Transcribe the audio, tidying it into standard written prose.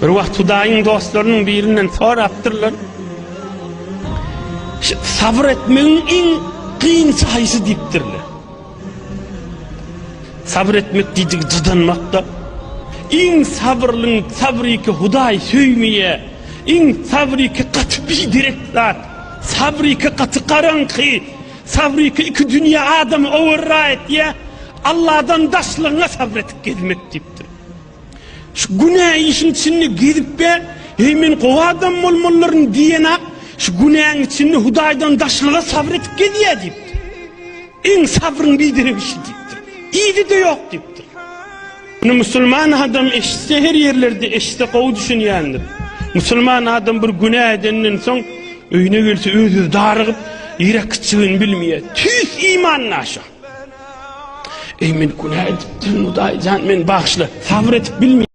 Bir wagt Hudaýyň dostlarynyň birinden sorapdyrlar. Sabr etmegiň iň kıyınçı haysy dipdirler. Sabr etmek diýdik jydanmakda. İň sabry ki Hudaý söýmeye, iň sabry ki gaty bidirek zat, sabry ki gaty garanky, sabry ki iki dünýä adamy owurraýt diýe Allah'dan daşlygyna sabr etip gelmek dipdir. Şu günah işin içinde gidip be, hemen gowa adam bolmallaryň diýene şu günahın içinde Hudaýdan daşlyga sabr etip gelýär dipdir. Iň sabryň bidirek işi dipdir. İýdi de ýok dipdir. Bunu Müslüman adam eşitse her yerlerde eşitse gowy düşünýändir. Müslüman adam bir günah edenden soň öýüne gelse özü darygyp ýürek kyçygyny bilmeýär. Tüs iman naşa. Men günah edipdim, Hudaý jan men bagşla, sabr etip bilmeýär.